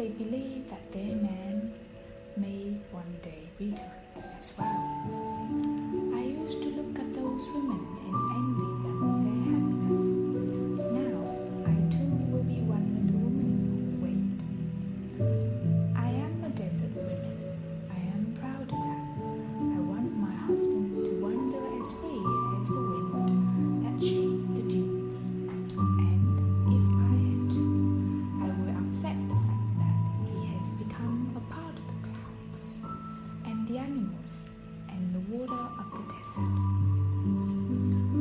they believe that their man may one day return as well. I used to look at those women and envy them their happiness. Now I too will be one of the women who wait. I am a desert woman. I am proud of that. I want my husband to wander as free as the wind that shapes the dunes. And if I had to, I will accept the fact that he has become a part of the clouds and the animals and the water of the desert.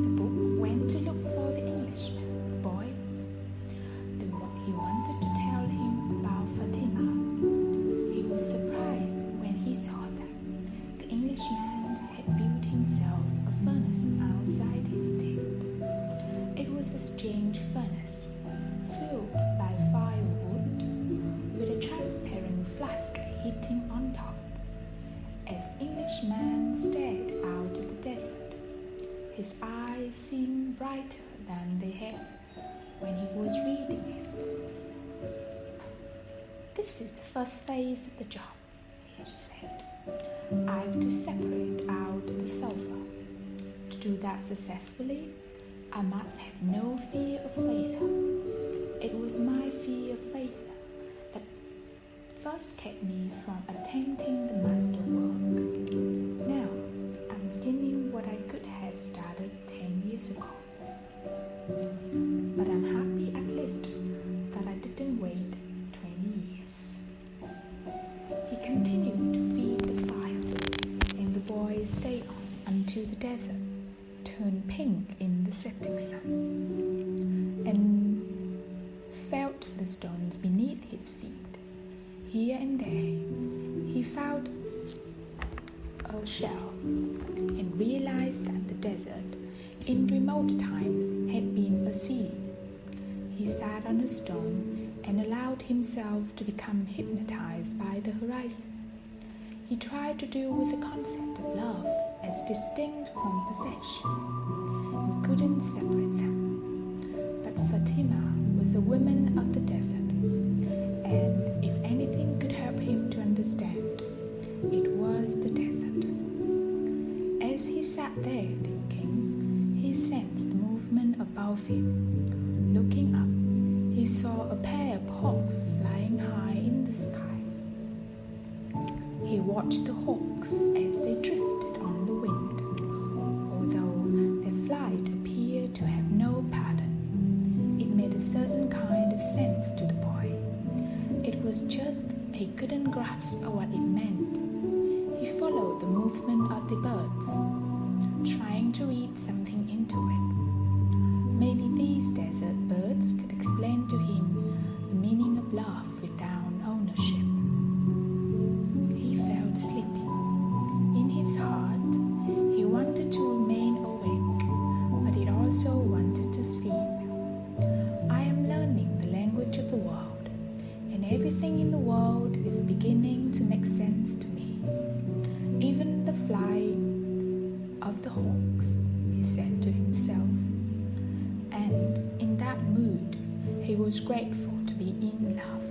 The book went to look for the Englishman, the boy. He wanted to tell him about Fatima. He was surprised when he saw that the Englishman had built himself a furnace outside his tent. It was a strange furnace, filled by firewood, with a transparent flask heating on top. As the Englishman stared out of the desert, his eyes seemed brighter than they had when he was reading his books. This is the first phase of the job, he said. I have to separate out the sulfur. To do that successfully, I must have no fear of failure. It was my fear of failure that first kept me from attempting the masterwork. Now, I'm beginning what I could have started 10 years ago. But I'm happy at least that I didn't wait 20 years. He continued to feed the fire, and the boy stayed on until the desert turned pink in the setting sun, and felt the stones beneath his feet. Here and there, he found a shell and realized that the desert in remote times had been a sea. He sat on a stone and allowed himself to become hypnotized by the horizon. He tried to deal with the concept of love as distinct from possession and couldn't separate them. But Fatima was a woman of the desert, and if anything could help him to understand, it was the desert. As he sat there thinking, he sensed movement above him. Looking up, he saw a pair of hawks flying high in the sky. He watched the hawks as they drifted on the wind. Although their flight appeared to have no pattern, it made a certain kind of sense to the boy. It was just he couldn't grasp what it meant. He followed the movement of the birds, trying to read something into it. Maybe these desert birds could explain to him the meaning of love without ownership. He felt sleepy. In his heart, he wanted to remain awake, but he also wanted to sleep. I am learning the language of the world, and everything in the world is beginning to make sense to me. Even the flight of the hawks, he said to himself. And in that mood, he was grateful to be in love.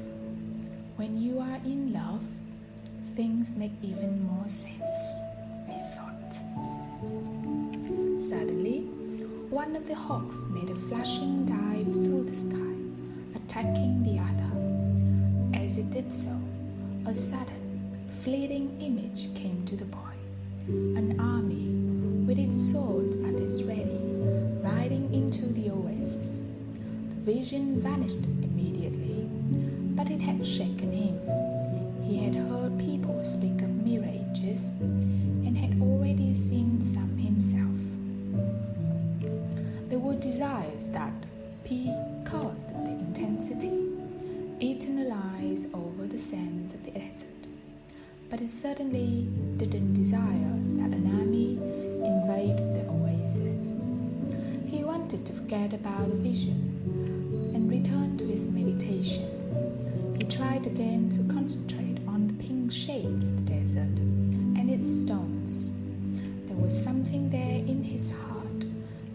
When you are in love, things make even more sense, he thought. Suddenly, one of the hawks made a flashing dive through the sky, attacking the other. As it did so, a sudden, fleeting image came to the boy. An army, with its swords at its ready, riding into the oasis. The vision vanished immediately, but it had shaken him. He had heard people speak of mirages and had already seen some himself. There were desires that, because of the intensity, eternalized over the sands of the desert. But it certainly didn't desire that an army invade the oasis. He wanted to forget about the vision and return to his meditation. He tried again to concentrate on the pink shades of the desert and its stones. There was something there in his heart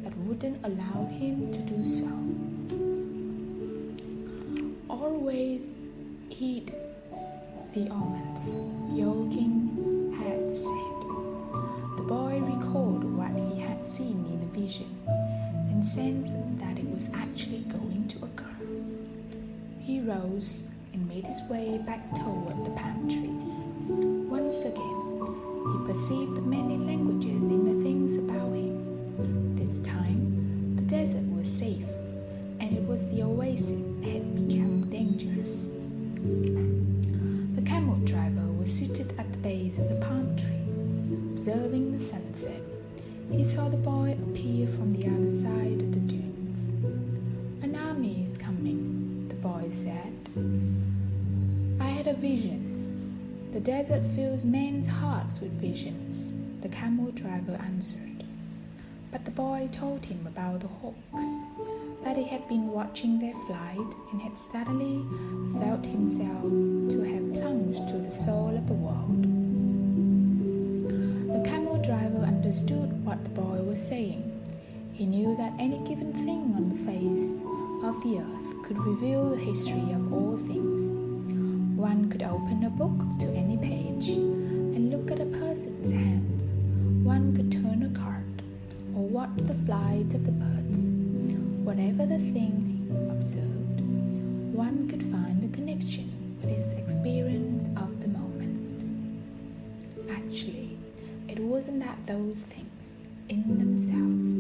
that wouldn't allow him to do so. Always he'd the almonds, the old king had said. The boy recalled what he had seen in the vision and sensed that it was actually going to occur. He rose and made his way back toward the palm trees. Once again, he perceived many languages in the things about him. This time, the desert was safe, and it was the oasis that had become dangerous. The camel driver was seated at the base of the palm tree, observing the sunset. He saw the boy appear from the other side of the dunes. "An army is coming," the boy said. "I had a vision. The desert fills men's hearts with visions," the camel driver answered. But the boy told him about the hawks, that he had been watching their flight and had suddenly felt himself to have plunged to the soul of the world. The camel driver understood what the boy was saying. He knew that any given thing on the face of the earth could reveal the history of all things. One could open a book to any page and look at a person's hand. One could turn a card or watch the flight of the birds. Whatever the thing he observed, one could find a connection with his experience of the moment. Actually, it wasn't that those things in themselves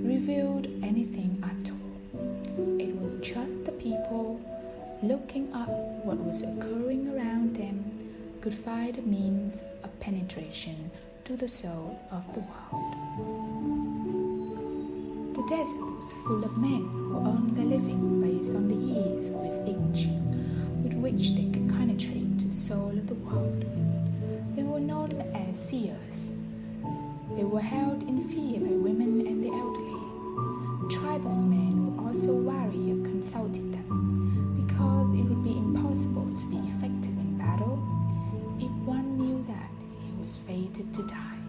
revealed anything at all. It was just the people looking up what was occurring around them could find a means of penetration to the soul of the world. The desert was full of men who earned their living based on the ease with which they could penetrate to the soul of the world. They were known as seers. They were held in fear by women and the elderly. Tribesmen were also wary of consulting them, because it would be impossible to be effective in battle if one knew that he was fated to die.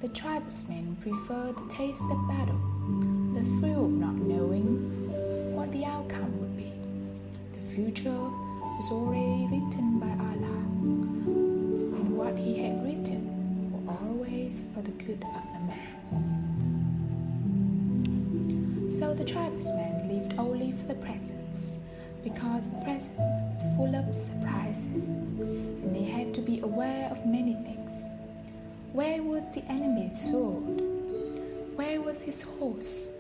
The tribesmen preferred the taste of battle, the thrill of not knowing what the outcome would be. The future was already written by Allah, and what he had written were always for the good of the man. So the tribesmen lived only for the present, because the present was full of surprises, and they had to be aware of many things. Where was the enemy's sword? Where was his horse?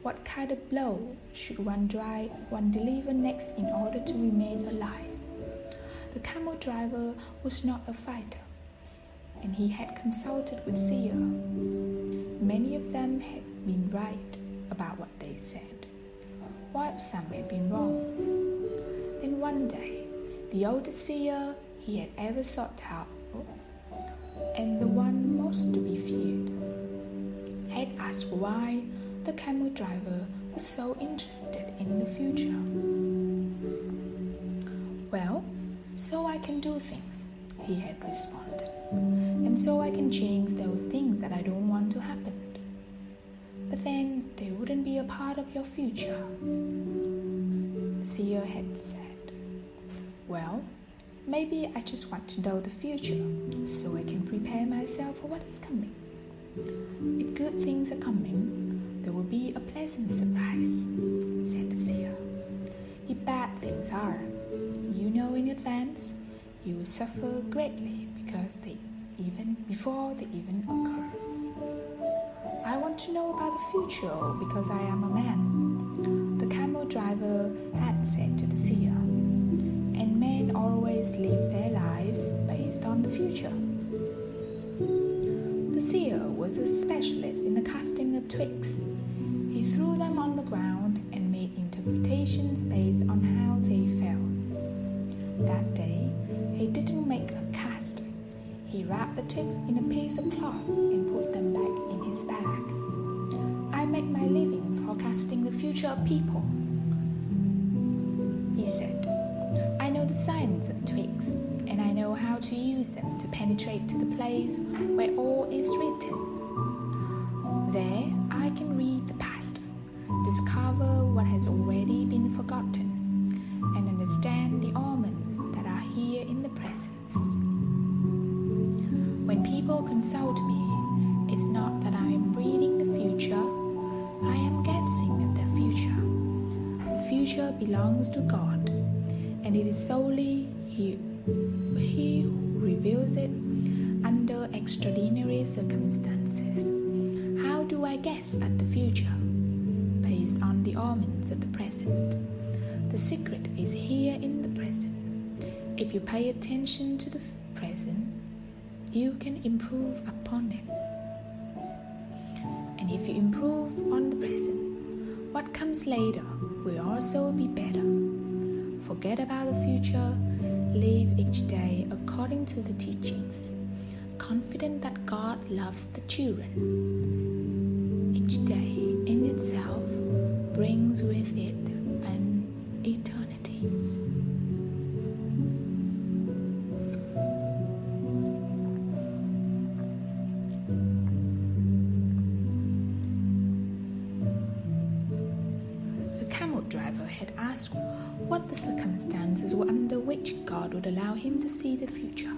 What kind of blow should one deliver next in order to remain alive? The camel driver was not a fighter, and he had consulted with seers. Many of them had been right about what they said, while some had been wrong. Then one day, the oldest seer he had ever sought out, and the one most to be feared, had asked why the camel driver was so interested in the future. "Well, so I can do things," he had responded, "and so I can change those things that I don't want to happen. But then they wouldn't be a part of your future," the seer had said. "Well, maybe I just want to know the future so I can prepare myself for what is coming. If good things are coming, there will be a pleasant surprise," said the seer. "If bad things are, you know in advance, you will suffer greatly before they even occur. I want to know about the future because I am a man," the camel driver had said to the seer. "And men always live their lives based on the future." The seer was a specialist in the casting of twigs. He threw them on the ground and made interpretations based on how they fell. That day, he didn't make a cast. He wrapped the twigs in a piece of cloth and put them back in his bag. "I make my living forecasting the future of people," he said. "I know the signs of the twigs, and I know how to use them to penetrate to the place where all is written. There I can read the past, discover what has already been forgotten, and understand the omens that are here in the present. consult me, it's not that I am reading the future, I am guessing at the future. The future belongs to God, and it is solely He who reveals it under extraordinary circumstances. How do I guess at the future? Based on the omens of the present. The secret is here in the present. If you pay attention to the present, you can improve upon it. And if you improve on the present, what comes later will also be better. Forget about the future, live each day according to the teachings, confident that God loves the children. Each day in itself brings with it an eternity. The camel driver had asked what the circumstances were under which God would allow him to see the future.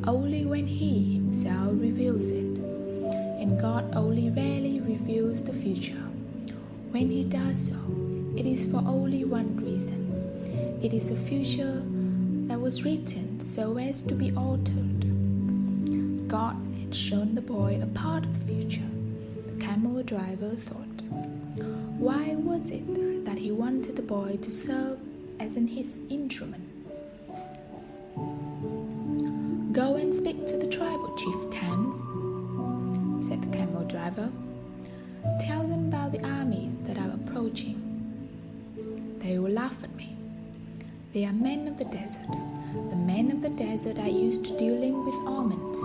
Only when He Himself reveals it, and God only rarely reveals the future. When He does so, it is for only one reason. It is a future that was written so as to be altered. God had shown the boy a part of the future. The camel driver thought, why was it that he wanted the boy to serve as his instrument? Go and speak to the tribal chieftains, said the camel driver. Tell them about the armies that are approaching. They will laugh at me. They are men of the desert. The men of the desert are used to dealing with omens.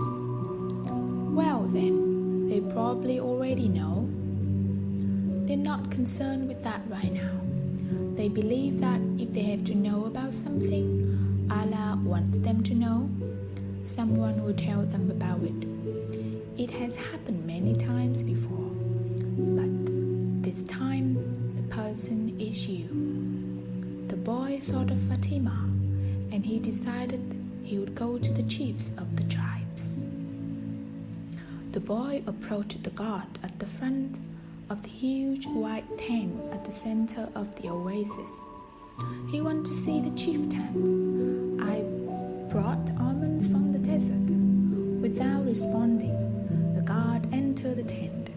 Well then, they probably already know. They're not concerned with that right now. They believe that if they have to know about something Allah wants them to know, someone will tell them about it. It has happened many times before, but this time the person is you. The boy thought of Fatima, and he decided he would go to the chiefs of the tribes. The boy approached the guard at the front of the huge white tent at the center of the oasis. He wanted to see the chieftains. I brought almonds from the desert. Without responding, the guard entered the tent,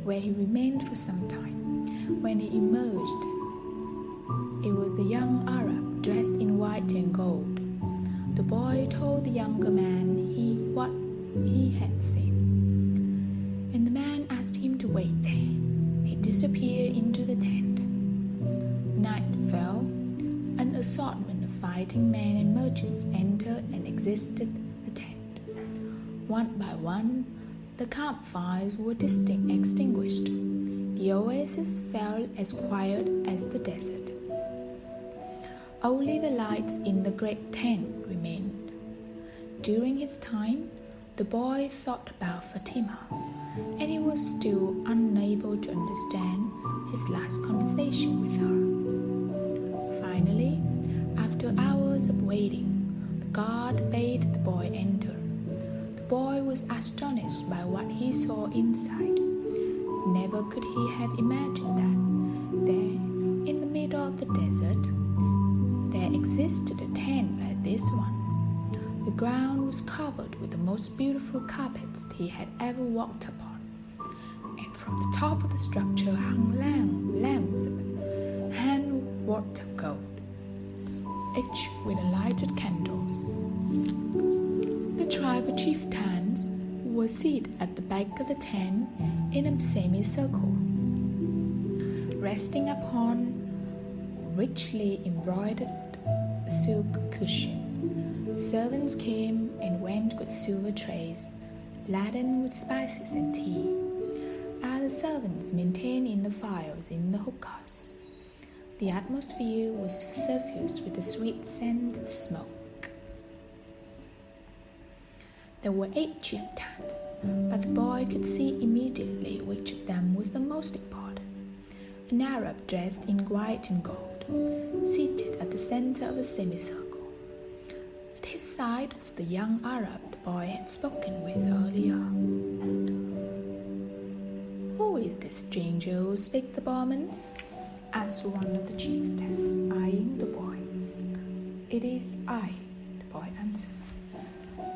where he remained for some time. When he emerged, it was a young Arab dressed in white and gold. The boy told the younger man what he had seen, and the man asked him to wait there. He disappeared into the tent. Night fell. An assortment of fighting men and merchants entered and exited the tent. One by one, the campfires were extinguished. The oasis felt as quiet as the desert. Only the lights in the great tent remained. During his time, the boy thought about Fatima, and he was still unable to understand his last conversation with her. Finally, after hours of waiting, the guard bade the boy enter. The boy was astonished by what he saw inside. Never could he have imagined that there, in the middle of the desert, there existed a tent like this one. The ground was covered with the most beautiful carpets he had ever walked upon, and from the top of the structure hung lamps of hand-wrought gold, each with lighted candles. The tribal chieftains were seated at the back of the tent in a semicircle, resting upon richly embroidered silk cushion. Servants came and went with silver trays, laden with spices and tea. Other servants maintained in the fires in the hookahs. The atmosphere was suffused with the sweet scent of smoke. There were 8 chieftains, but the boy could see immediately which of them was the most important. An Arab dressed in white and gold, seated at the center of the semicircle. At his side was the young Arab the boy had spoken with earlier. "Who is this stranger who speaks the Burmans?" asked one of the chieftains, eyeing the boy. "It is I," the boy answered,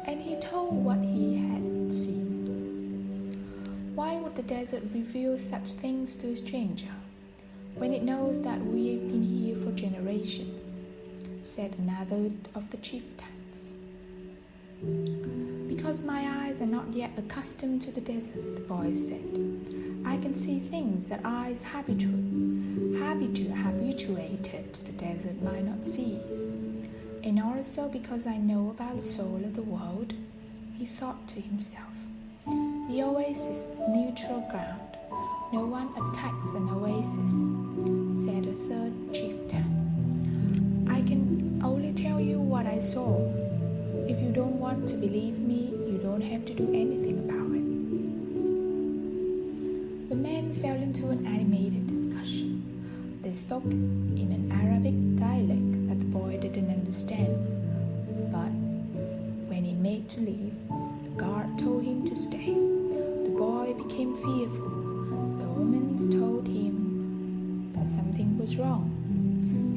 and he told what he had seen. "Why would the desert reveal such things to a stranger when it knows that we have been here for generations?" said another of the chieftains. "Because my eyes are not yet accustomed to the desert," the boy said. "I can see things that eyes habituated to the desert might not see. And also because I know about the soul of the world," he thought to himself. "The oasis is neutral ground. No one attacks an oasis," said a third chieftain. "I can only tell you what I saw. If you don't want to believe me, you don't have to do anything about it." The men fell into an animated discussion. They spoke in an Arabic dialect that the boy didn't understand. But when he made to leave, the guard told him to stay. The boy became fearful. The woman told him that something was wrong.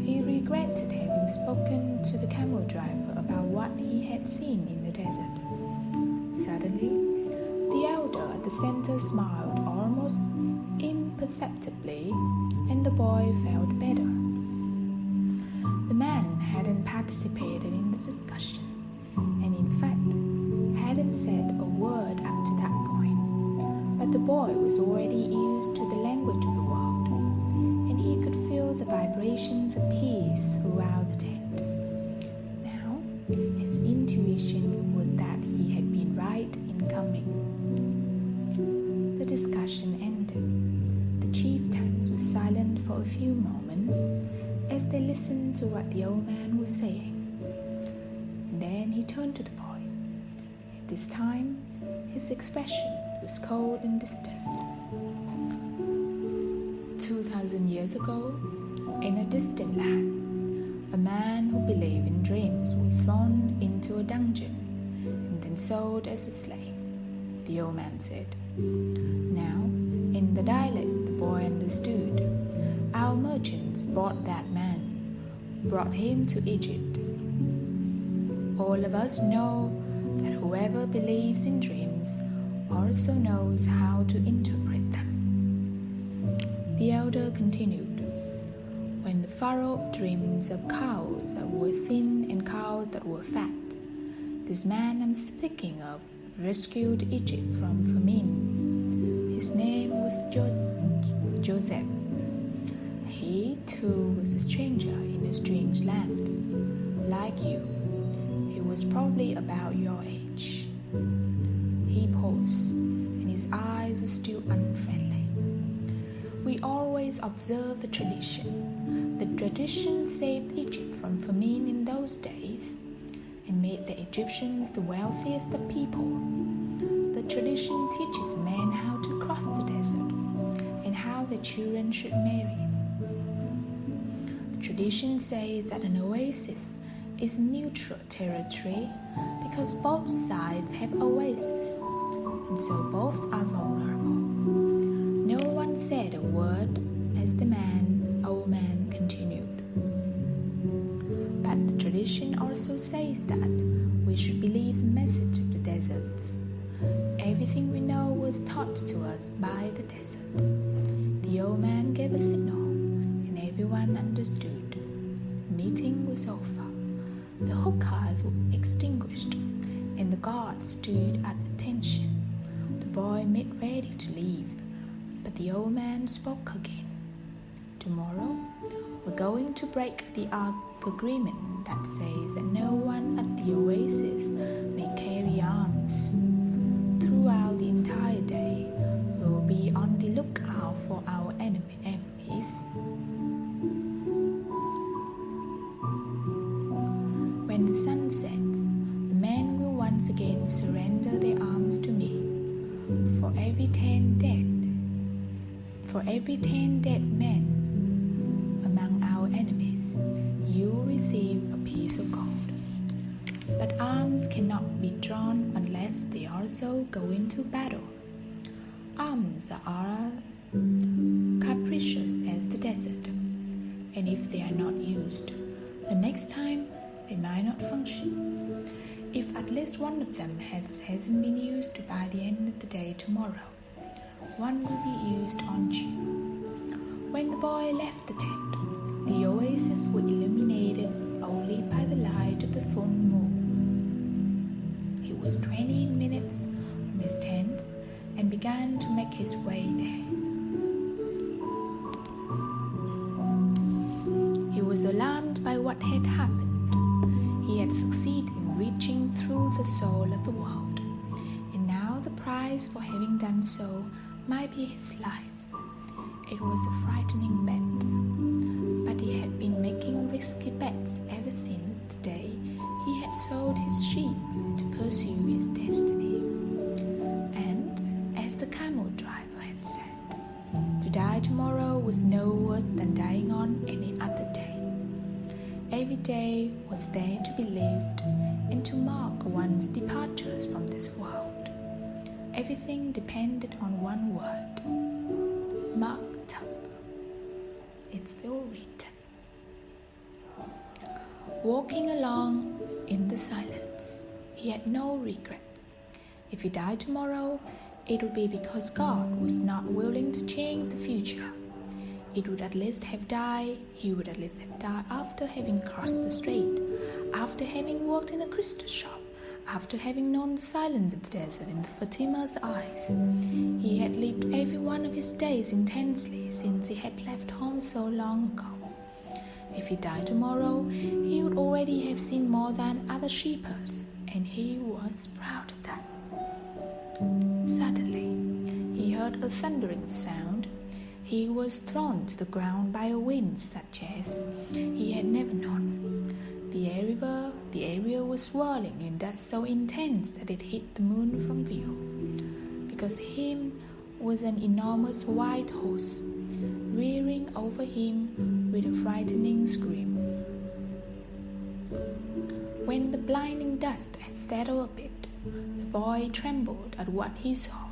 He regretted having spoken to the camel driver about what he had seen in the desert. Suddenly, the elder at the center smiled almost imperceptibly, and the boy felt better. The man hadn't participated in the discussion, and in fact, hadn't said a word up to that point. But the boy was already used to the language of the world, and he could feel the vibrations of peace throughout the tent. Now, his intuition was that he had been right in coming. The discussion ended. The chieftains were silent for a few moments as they listened to what the old man was saying. And then he turned to the boy. At this time, his expression was cold and distant. 2,000 years ago, in a distant land, a man who believed in dreams was thrown into a dungeon and then sold as a slave, the old man said. Now, in the dialect the boy understood, our merchants bought that man, brought him to Egypt. All of us know that whoever believes in dreams also knows how to interpret them. The elder continued, when the Pharaoh dreams of cows that were thin and cows that were fat, this man I'm speaking of rescued Egypt from famine. His name was Joseph. He too was a stranger in a strange land. Like you, he was probably about your age. He paused, and his eyes were still unfriendly. We always observe the tradition. The tradition saved Egypt from famine in those days and made the Egyptians the wealthiest of people. The tradition teaches men how to cross the desert and how their children should marry. The tradition says that an oasis is neutral territory because both sides have oases, and so both are vulnerable. No one said a word as the old man continued. But the tradition also says that we should believe the message of the deserts. Everything we know was taught to us by the desert. The old man gave a signal, and everyone understood. The meeting was over. The hookahs were extinguished, and the guards stood at attention. The boy made ready to leave, but the old man spoke again. Tomorrow, we're going to break the agreement that says that no one at the oasis may carry arms. Throughout the entire day, we will be on the lookout for our enemies. When the sun sets, the men will once again surrender their arms to me. For every 10 dead men among our enemies, you will receive a piece of gold. But arms cannot be drawn unless they also go into battle. Arms are capricious as the desert, and if they are not used, the next time they might not function. If at least one of them hasn't been used by the end of the day tomorrow, one will be used on you. When the boy left the tent, the oasis was illuminated only by the light of the full moon. He was 20 minutes from his tent and began to make his way there. He was alarmed by what had happened. He had succeeded in reaching through the soul of the world, and now the price for having done so might be his life. It was a frightening bet, but he had been making risky bets ever since the day he had sold his sheep to pursue his destiny. And, as the camel driver had said, to die tomorrow was no worse than dying on any other day. Every day was there to be lived and to mark one's departures from this world. Everything depended on one word, marked up. It's still written. Walking along in the silence, he had no regrets. If he died tomorrow, it would be because God was not willing to change the future. He would at least have died after having crossed the street, after having worked in a crystal shop, after having known the silence of the desert in Fatima's eyes. He had lived every one of his days intensely since he had left home so long ago. If he died tomorrow, he would already have seen more than other sheepherds, and he was proud of that. Suddenly, he heard a thundering sound. He was thrown to the ground by a wind such as he had never known. The area was swirling in dust so intense that it hid the moon from view. Because him was an enormous white horse, rearing over him with a frightening scream. When the blinding dust had settled a bit, the boy trembled at what he saw.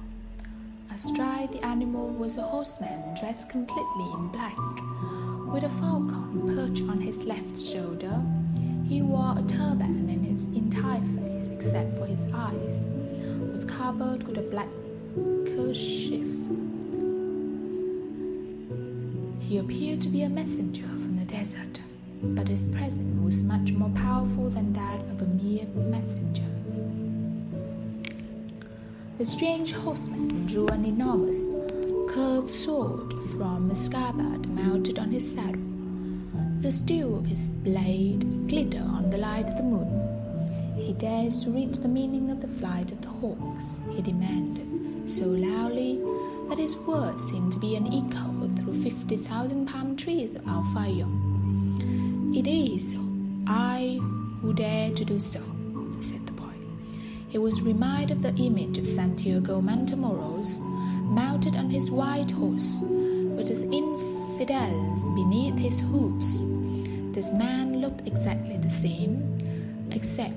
Astride the animal was a horseman dressed completely in black, with a falcon perched on his left shoulder. He wore a turban, and his entire face, except for his eyes, was covered with a black kerchief. He appeared to be a messenger from the desert, but his presence was much more powerful than that of a mere messenger. The strange horseman drew an enormous, curved sword from a scabbard mounted on his saddle. The steel of his blade glittered on the light of the moon. He dares to read the meaning of the flight of the hawks, he demanded, so loudly that his words seemed to be an echo through 50,000 palm trees of Al-Fayoum. It is I who dare to do so, said the boy. He was reminded of the image of Santiago Matamoros, mounted on his white horse, with his infidels beneath his hoofs. This man looked exactly the same, except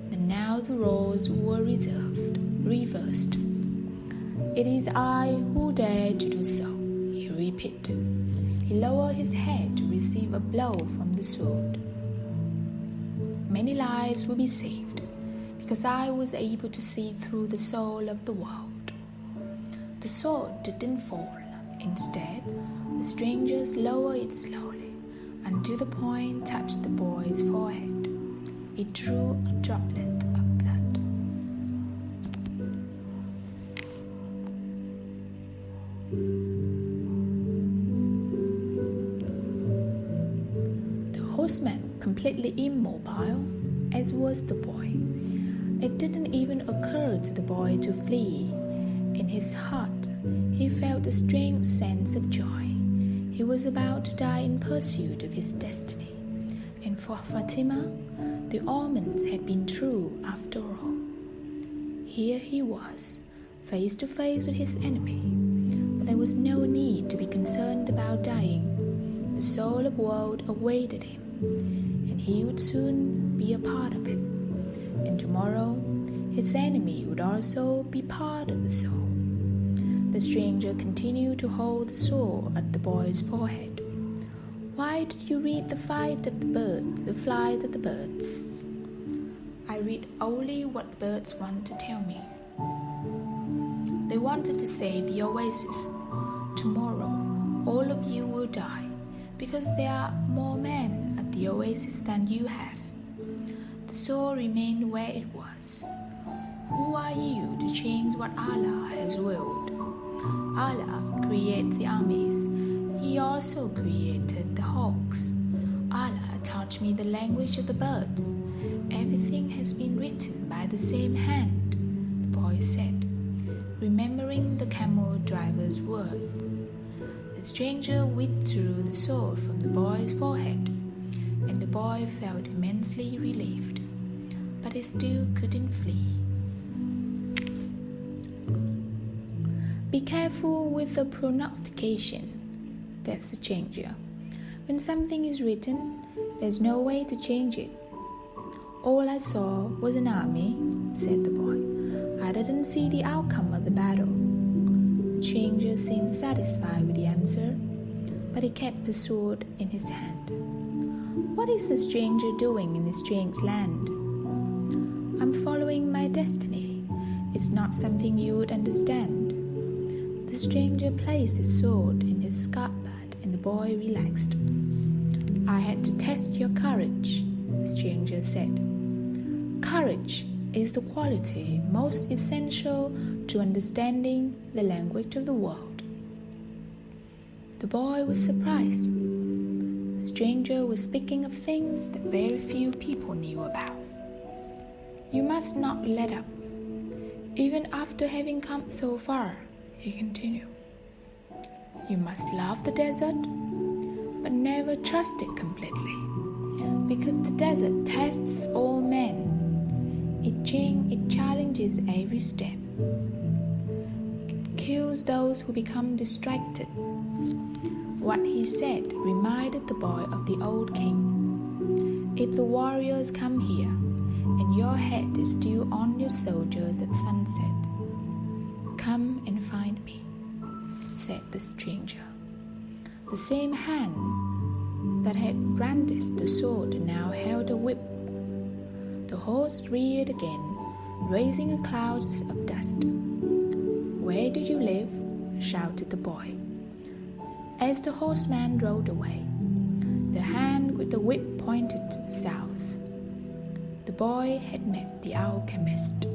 that now the roles were reversed. It is I who dare to do so, he repeated. He lowered his head to receive a blow from the sword. Many lives will be saved, because I was able to see through the soul of the world. The sword didn't fall. Instead, the strangers lowered it slowly, until the point touched the boy's forehead. It drew a droplet of blood. The horseman, completely immobile, as was the boy. It didn't even occur to the boy to flee. In his heart, he felt a strange sense of joy. He was about to die in pursuit of his destiny. And for Fatima, the omens had been true after all. Here he was, face to face with his enemy. But there was no need to be concerned about dying. The soul of the world awaited him, and he would soon be a part of it. and tomorrow his enemy would also be part of the sword. The stranger continued to hold the sword at the boy's forehead. Why did you read the flight of the birds, the flight of the birds? I read only what the birds want to tell me. They wanted to save the oasis. Tomorrow, all of you will die, because there are more men at the oasis than you have. The sword remained where it was. Who are you to change what Allah has willed? Allah creates the armies. He also created the hawks. Allah taught me the language of the birds. Everything has been written by the same hand, the boy said, remembering the camel driver's words. The stranger withdrew the sword from the boy's forehead, and the boy felt immensely relieved, but he still couldn't flee. Be careful with the pronunciation. That's the stranger. When something is written, there's no way to change it. All I saw was an army, said the boy. I didn't see the outcome of the battle. The stranger seemed satisfied with the answer, but he kept the sword in his hand. What is the stranger doing in this strange land? I'm following my destiny. It's not something you would understand. The stranger placed his sword in his scabbard, and the boy relaxed. I had to test your courage, the stranger said. Courage is the quality most essential to understanding the language of the world. The boy was surprised. The stranger was speaking of things that very few people knew about. You must not let up. Even after having come so far, he continued. You must love the desert, but never trust it completely, because the desert tests all men. It challenges every step. It kills those who become distracted. What he said reminded the boy of the old king. If the warriors come here, and your head is still on your soldiers at sunset, come and find me, said the stranger. The same hand that had brandished the sword now held a whip. The horse reared again, raising a cloud of dust. Where do you live? Shouted the boy. As the horseman rode away, the hand with the whip pointed to the south. The boy had met the alchemist.